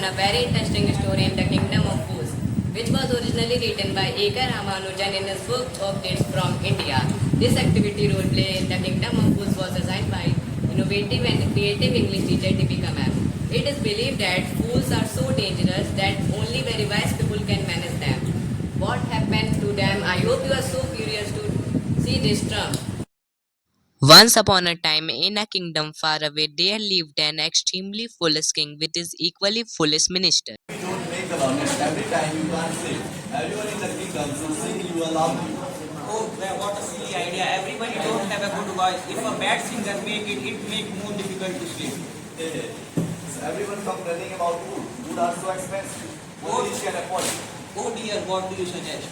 a very interesting story in the Kingdom of Fools, which was originally written by A.K. Ramanujan in his book of Kids from India. This activity role play in the Kingdom of Fools was designed by innovative and creative English teacher Deepika ma'am. It is believed that fools are so dangerous that only very wise people can manage them. What happened to them? I hope you are so curious to see this term. Once upon a time, in a kingdom far away, there lived an extremely foolish king with his equally foolish minister. We don't make about it. Every time you can't sing. Everyone in the kingdom should sing you along you. Oh, well, what a silly idea. Everybody don't have a good voice. If a bad singer make it, it make more difficult to sing. So everyone complaining about food. Food are so expensive. What each can afford it. Oh dear, what do you suggest?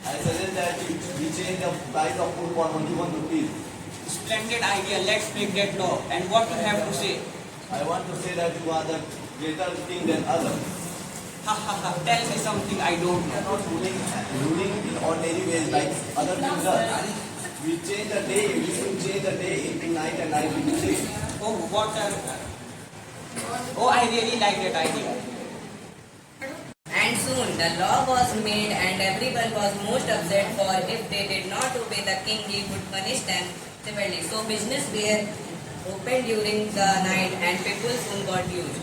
I suggest that we change the price of food for only 1 rupees. Splendid idea. Let's make that law. And what you have to say? I want to say that you are the greater king than others. Ha ha ha. Tell me something I don't We are know. not ruling in ordinary ways like other kings are. We change the day. We should change the day into night and night into day. Oh, what a... Oh, I really like that idea. And soon the law was made and everyone was most upset for if they did not obey the king he would punish them severely. So business were opened during the night and people soon got used.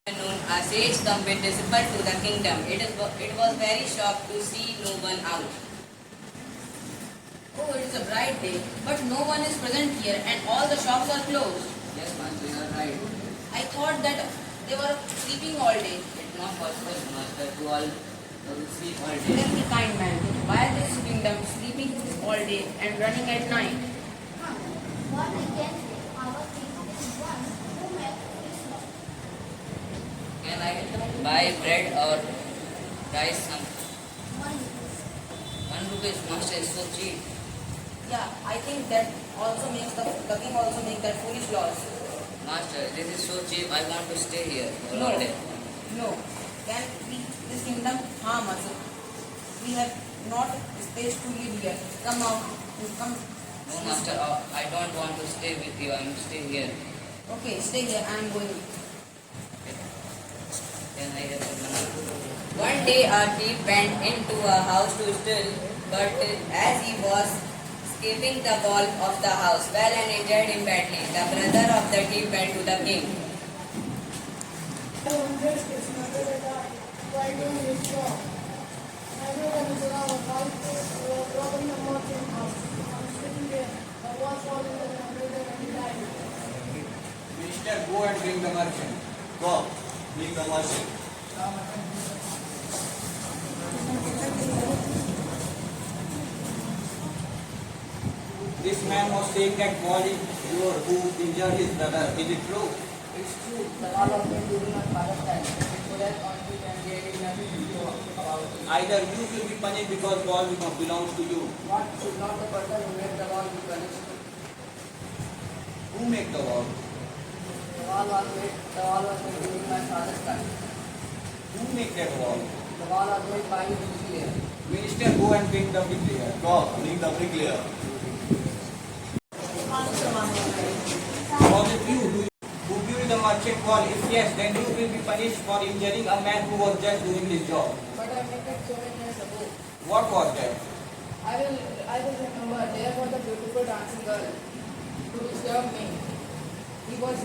Noon, a sage come with disciple to the kingdom. It was very shocked to see no one out. Oh, it is a bright day, but no one is present here and all the shops are closed. Yes, master, you are right. I thought that they were sleeping all day. It's not possible, master, to all sleep all day. Tell me, kind man, why this kingdom sleeping all day and running at night? What again? Our king is one who met his love. Can I buy bread or rice? Some One 1 rupees, master, is so cheap. Yeah, I think that also makes the king also make that foolish laws. Master, this is so cheap. I want to stay here for No, all day. no. Can we, this kingdom harm us? We have not space to live here. Come out. Come. No, master, I don't want to stay with you. I am stay here. Okay, stay here. I am going. Can I have the banana? One day a thief went into a house to steal, but as he was escaping the wall of the house, fell and injured him badly. The brother of the thief went to the king. I wonder if mother and I why don't you stop? Everyone is around about robbing the merchant house. I'm sitting there. I was falling in the river and died. Minister, go and bring the merchant. Go, bring the merchant. This man was saying that God is your who injured his brother. Is it true? It's true. The law of men during my father's time. So that only and there is nothing to do about it. Either you will be punished because God belongs to you. What should not the person who made the law be punished? Who make the law? The law was made during my father's time. Who make that law? The law was made by his engineer. Minister, go and bring the bricklayer. Go, bring the bricklayer. Was it you who built the merchant wall? If yes, then you will be punished for injuring a man who was just doing his job. But I made it so many years ago. What was that? I will remember there was a beautiful dancing girl who disturbed me. He was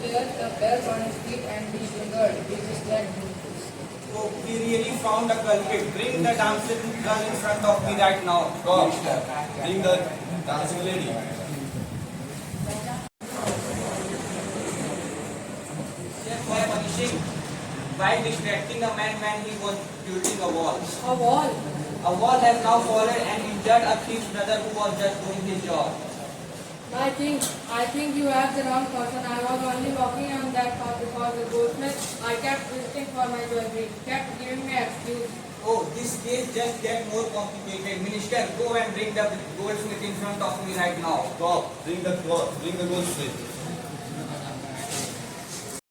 there, the bells on his feet and he fingered his leg. So we really found a culprit. Bring the dancing girl in front of me right now. Go, Minister. bring the dancing lady. Just for punishing by distracting a man when he was building a wall. A wall. A wall has now fallen and injured a thief's brother who was just doing his job. I think you have the wrong person. I was only walking on that path because the goldsmith I kept visiting for my jewelry, kept giving me excuse. Oh, this case just get more complicated. Minister, go and bring the goldsmith in front of me right now. Go, bring the goldsmith.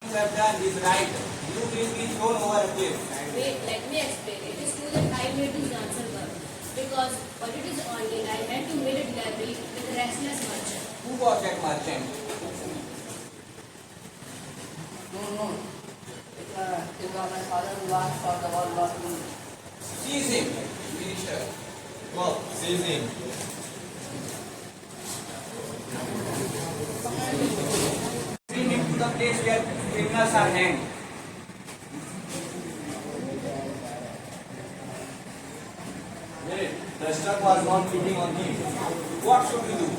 You have done is right. You will be thrown over a cliff. Wait, let me explain. It is true that I made this dancer girl. Because but it is only I had to make a delivery with a restless merchant. Who was that merchant? No. It my father who asked for the word Lord to Seize him, minister. Go, seize him. Bring him to the place where criminals are hanged. Wait, the stuff was not fitting on him. What should we do?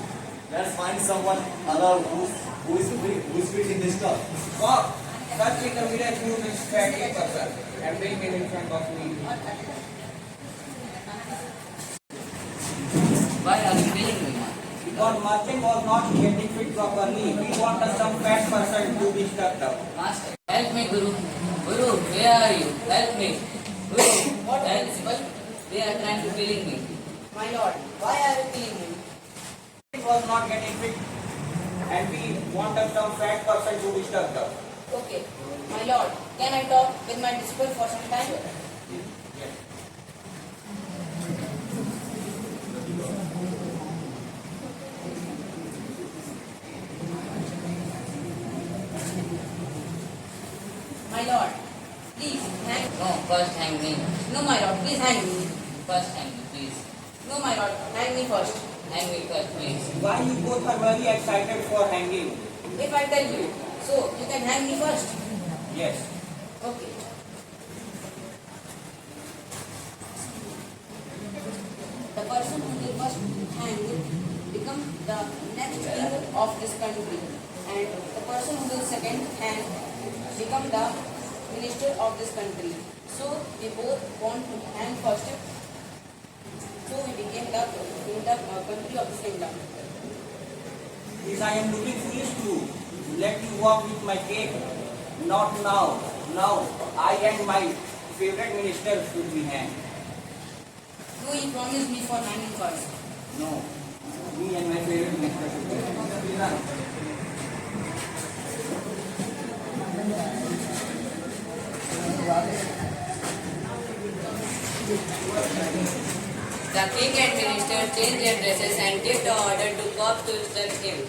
Let's find someone other who is fit in this stuff. Bob, search in the village who is fatty person and bring him in front of me. Why are you killing me? Because Martin was not getting fit properly. We want some fat person to be stuck up. Master, help me, Guru. Guru, where are you? Help me. Guru, What? help me. They are trying to killing me. My lord, why are you killing me? He was not getting fit and we want some fat person to be stuck up. Okay, my lord, can I talk with my disciple for some time? Yes. My lord, please hang. No, first hang me. No, my lord, please hang me. First hang me, please. No, my lord, hang me first. Hang me first, please. Why you both are very excited for hanging? If I tell you, so you can hang me first. Yes. Okay. The person who will first hang become the next king of this country, and the person who will second hang become the minister of this country. So we both want to hang first. So we became the country of this kingdom. Yes, I am looking foolish to let you walk with my cake. Not now. Now, I and my favorite minister should be hanged. So you promised me for hanging first. No. Me and my favorite minister should be hanged. The king and minister changed their dresses and gave the order to cop to search him.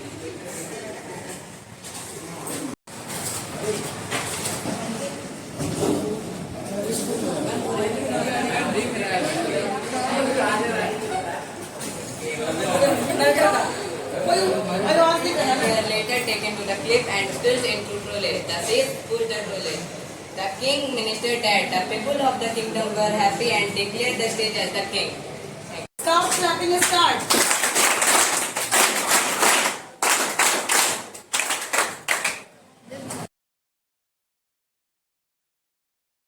They were later taken to the cliff and spilled into trolley. The sailors pushed the trolley. The king ministered that the people of the kingdom were happy and declared the stage as the king. Start clapping, start.